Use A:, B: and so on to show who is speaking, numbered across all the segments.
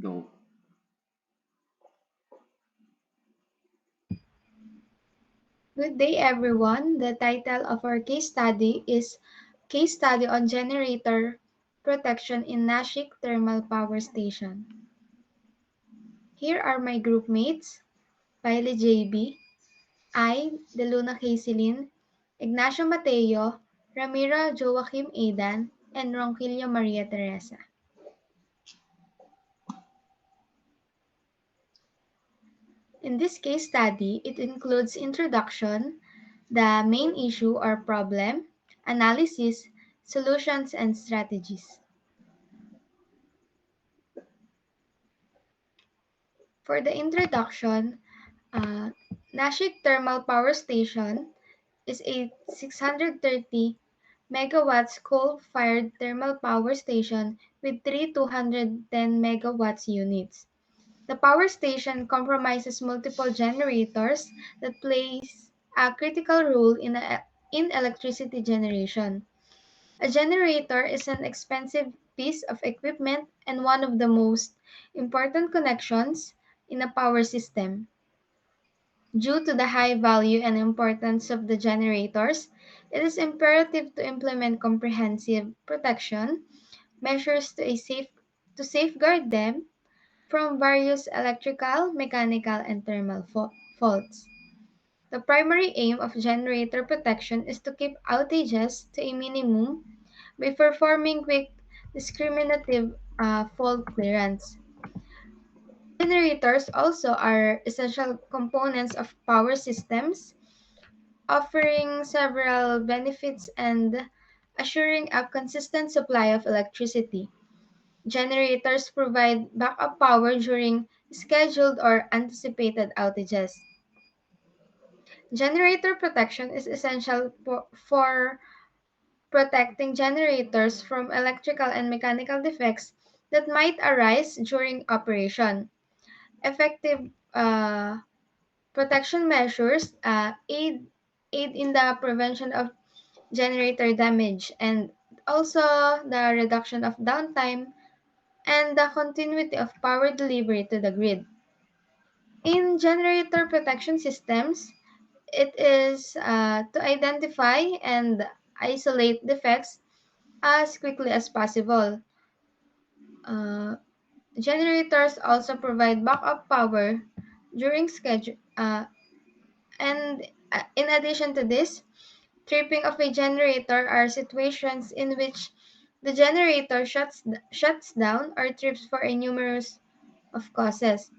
A: Go.
B: Good day, everyone. The title of our case study is Case Study on Generator Protection in Nashik Thermal Power Station. Here are my group mates, Bayle JB, I, De Luna Celine, Ignacio Mateo, Ramiro Joaquim Aidan, and Ronquillo Maria Teresa. In this case study, it includes introduction, the main issue or problem, analysis, solutions, and strategies. For the introduction, uh, Nashik Thermal Power Station is a 630 megawatts coal-fired thermal power station with three 210 megawatts units. The power station comprises multiple generators that plays a critical role in electricity generation. A generator is an expensive piece of equipment and one of the most important connections in a power system. Due to the high value and importance of the generators, it is imperative to implement comprehensive protection measures to safeguard them from various electrical, mechanical, and thermal faults. The primary aim of generator protection is to keep outages to a minimum by performing quick, discriminative fault clearance. Generators also are essential components of power systems, offering several benefits and assuring a consistent supply of electricity. Generators provide backup power during scheduled or anticipated outages. Generator protection is essential for protecting generators from electrical and mechanical defects that might arise during operation. Effective protection measures aid in the prevention of generator damage and also the reduction of downtime and the continuity of power delivery to the grid. In generator protection systems, it is to identify and isolate defects as quickly as possible. Uh, Generators also provide backup power during schedule, and in addition to this, tripping of a generator are situations in which the generator shuts down or trips for a numerous of causes.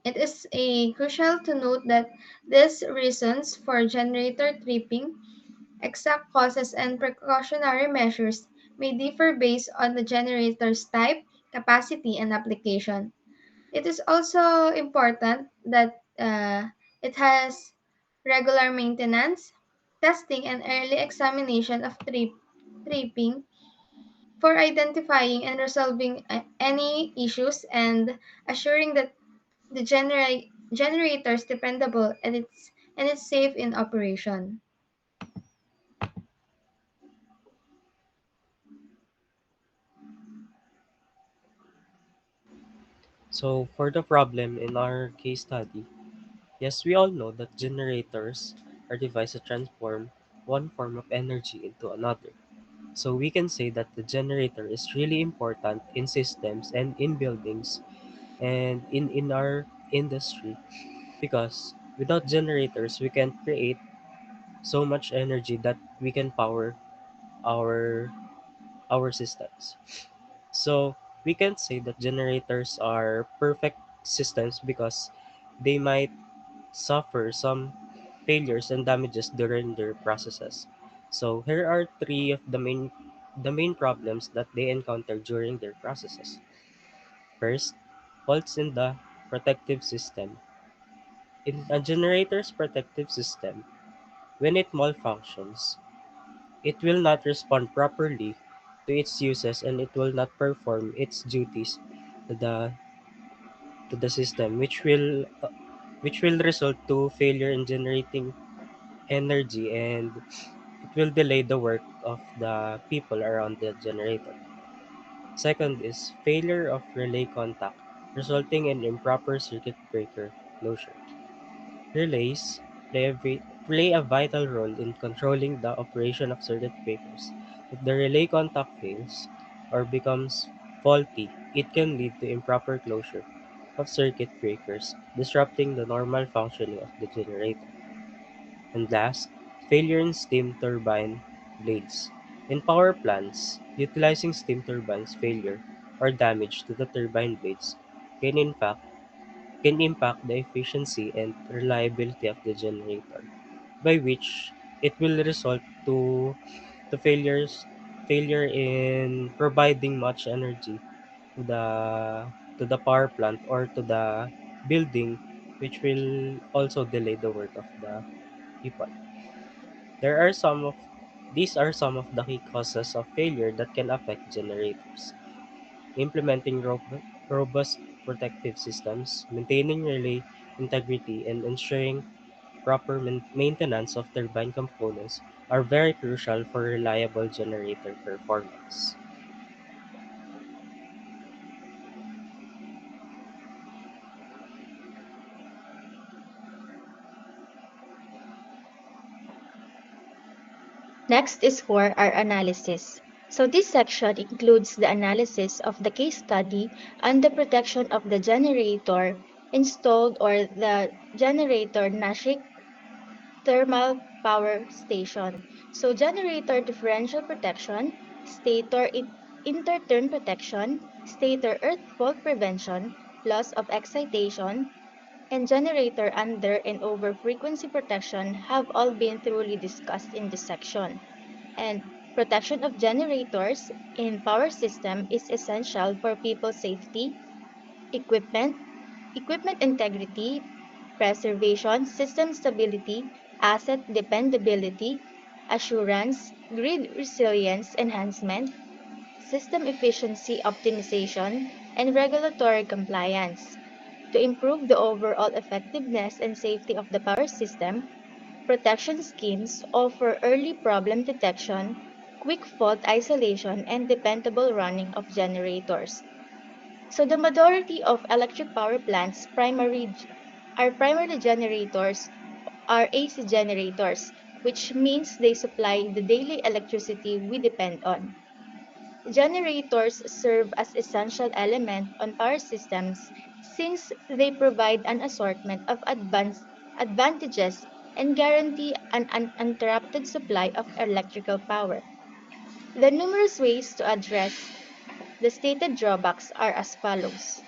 B: It is crucial to note that these reasons for generator tripping, exact causes, and precautionary measures may differ based on the generator's type, capacity, and application. It is also important that it has regular maintenance, testing, and early examination of tripping for identifying and resolving any issues and assuring that the generator is dependable and it's safe in operation.
C: So, for the problem in our case study, yes, we all know that generators are devices that transform one form of energy into another. So, we can say that the generator is really important in systems and in buildings and in our industry because without generators, we can create so much energy that we can power our our systems. So we can say that generators are perfect systems because they might suffer some failures and damages during their processes. So here are three of the main problems that they encounter during their processes. First, faults in the protective system. In a generator's protective system, when it malfunctions, it will not respond properly to its uses and it will not perform its duties to the to the system, which will result to failure in generating energy and it will delay the work of the people around the generator. Second is failure of relay contact, resulting in improper circuit breaker closure. Relays play a vital role in controlling the operation of circuit breakers. If the relay contact fails or becomes faulty, it can lead to improper closure of circuit breakers, disrupting the normal functioning of the generator. And last, failure in steam turbine blades. In power plants, utilizing steam turbines failure or damage to the turbine blades can in fact can impact the efficiency and reliability of the generator, by which it will result to failure in providing much energy to the power plant or to the building, which will also delay the work of the people. There are some of These are some of the key causes of failure that can affect generators. Implementing robust protective systems, maintaining relay integrity, and ensuring proper maintenance of turbine components are very crucial for reliable generator performance.
A: Next is for our analysis. So this section includes the analysis of the case study and the protection of the generator installed or the generator Nashik thermal power station. So generator differential protection, stator interturn protection, stator earth fault prevention, loss of excitation, and generator under and over frequency protection have all been thoroughly discussed in this section. And protection of generators in power system is essential for people's safety, equipment, equipment integrity, preservation, system stability, asset dependability, assurance, grid resilience enhancement, system efficiency optimization, and regulatory compliance. To improve the overall effectiveness and safety of the power system, protection schemes offer early problem detection, quick fault isolation, and dependable running of generators. So the majority of electric power plants are primarily generators are AC generators, which means they supply the daily electricity we depend on. Generators serve as essential element on power systems since they provide an assortment of advantages and guarantee an uninterrupted supply of electrical power. The numerous ways to address the stated drawbacks are as follows.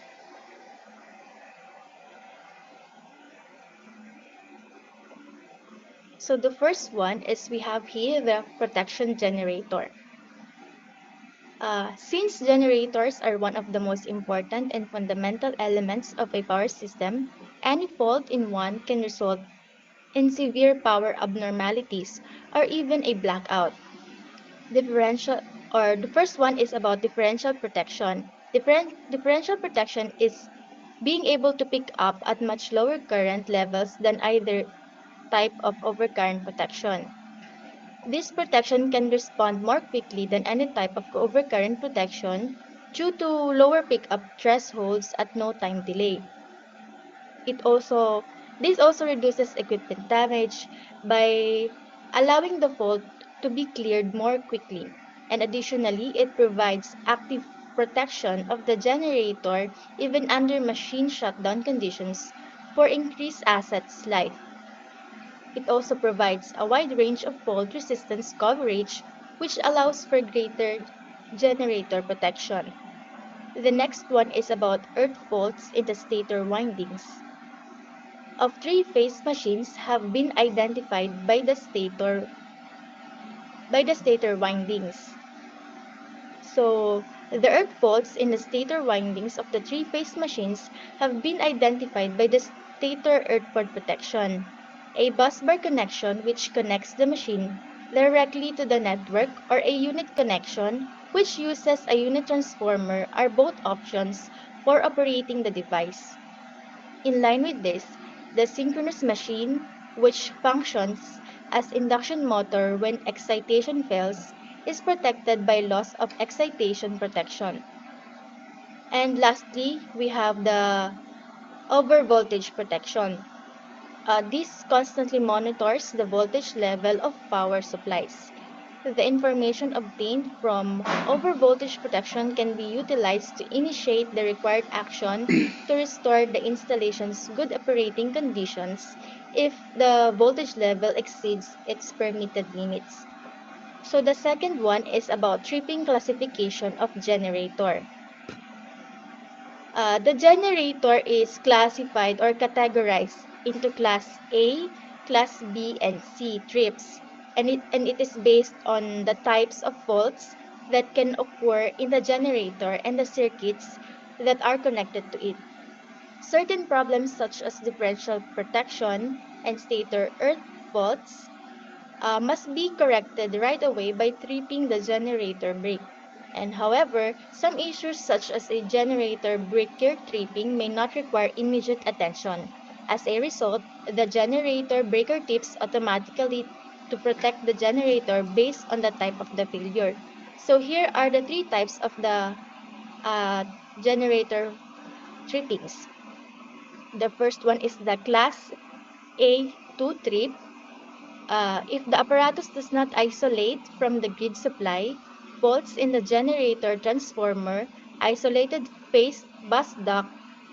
A: So the first one is we have here the protection generator. Since generators are one of the most important and fundamental elements of a power system, any fault in one can result in severe power abnormalities or even a blackout. Differential the first one is about differential protection. Differential protection is being able to pick up at much lower current levels than either type of overcurrent protection. This protection can respond more quickly than any type of overcurrent protection due to lower pickup thresholds at no time delay. It also this also reduces equipment damage by allowing the fault to be cleared more quickly. And additionally, it provides active protection of the generator even under machine shutdown conditions for increased assets life. It also provides a wide range of fault resistance coverage, which allows for greater generator protection. The next one is about earth faults in the stator windings. Of three-phase machines have been identified by the stator windings. So, the earth faults in the stator windings of the three-phase machines have been identified by the stator earth fault protection, a busbar connection which connects the machine directly to the network or a unit connection which uses a unit transformer are both options for operating the device. In line with this, the synchronous machine, which functions as induction motor when excitation fails, is protected by loss of excitation protection. And lastly, we have the overvoltage protection. This constantly monitors the voltage level of power supplies. The information obtained from overvoltage protection can be utilized to initiate the required action to restore the installation's good operating conditions if the voltage level exceeds its permitted limits. So the second one is about tripping classification of generator. The generator is classified or categorized into Class A, Class B, and C trips, and it is based on the types of faults that can occur in the generator and the circuits that are connected to it. Certain problems such as differential protection and stator earth faults must be corrected right away by tripping the generator brake. And however, some issues such as a generator breaker tripping may not require immediate attention. As a result, the generator breaker tips automatically to protect the generator based on the type of the failure. So here are the three types of the uh, generator trippings. The first one is the class A2 trip. If the apparatus does not isolate from the grid supply, faults in the generator transformer, isolated phase bus duct,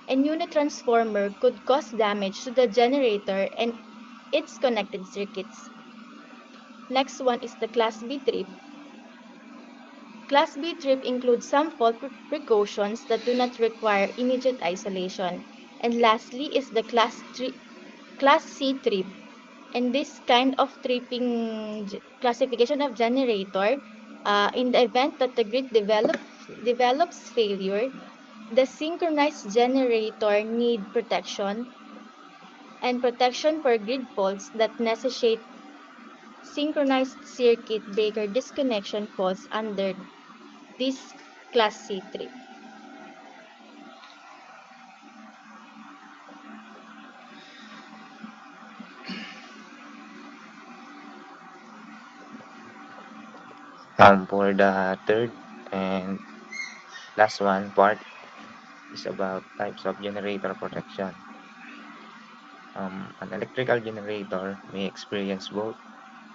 A: and unit transformer could cause damage to the generator and its connected circuits. Next one is the Class B trip. Class B trip includes some fault precautions that do not require immediate isolation. And lastly is the Class C trip. In this kind of tripping classification of generator, in the event that the grid develops failure, the synchronized generator need protection and protection for grid faults that necessitate synchronized circuit breaker disconnection falls under this class C3.
D: For the third and last one part is about types of generator protection. An electrical generator may experience both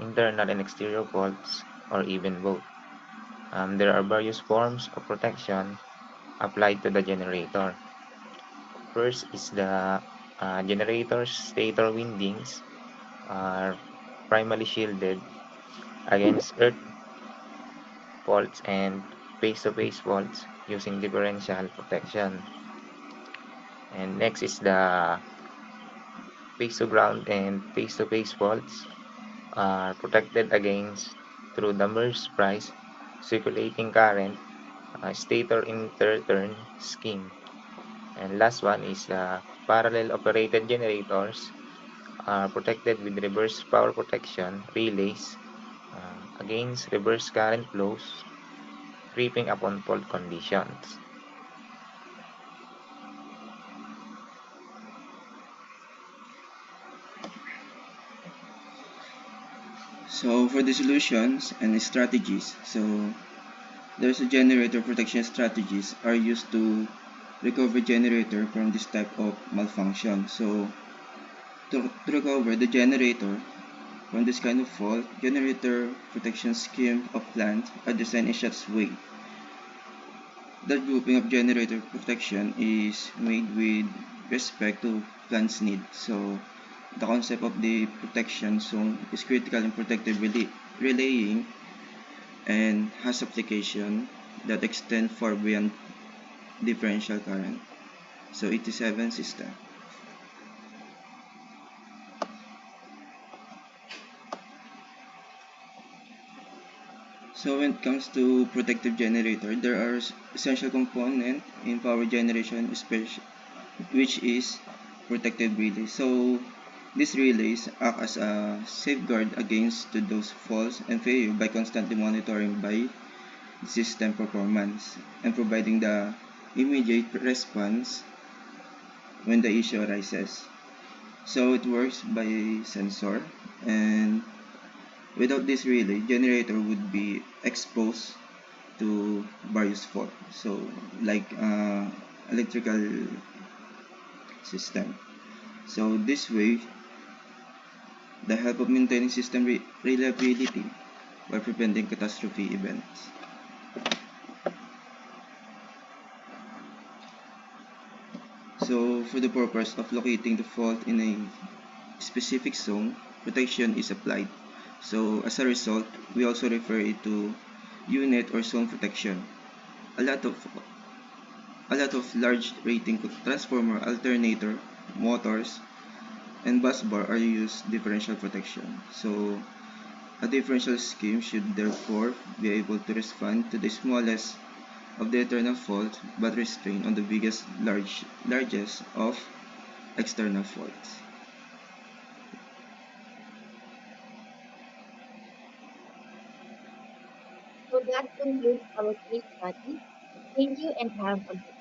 D: internal and exterior faults, or even both. There are various forms of protection applied to the generator. First is the generator's stator windings are primarily shielded against earth faults and face-to-face faults using differential protection. And next is the face-to-ground and face-to-face faults are protected against through the merge price circulating current stator interturn scheme. And last one is parallel operated generators are protected with reverse power protection relays against reverse current flows tripping upon fault conditions.
E: So for the solutions and strategies, there's a generator protection strategies are used to recover generator from this type of malfunction. So to recover the generator from this kind of fault, generator protection scheme of plant are designed in such way. The grouping of generator protection is made with respect to plant's need. So the concept of the protection zone is critical in protective relaying and has application that extend far beyond differential current. So 87 system. So when it comes to protective generator, there are essential component in power generation, especially which is protective relay. So these relays act as a safeguard against to those faults and failure by constantly monitoring by system performance and providing the immediate response when the issue arises. So it works by a sensor, and without this relay, generator would be exposed to various faults. So, like electrical system. So this way, the help of maintaining system reliability while preventing catastrophe events. So for the purpose of locating the fault in a specific zone, protection is applied. So as a result, we also refer it to unit or zone protection. A lot of a lot of large rating transformer, alternator, motors, and bus bar are used differential protection. So a differential scheme should therefore be able to respond to the smallest of the internal faults but restrain on the largest of external faults.
A: So that concludes our case study. Thank you and have a good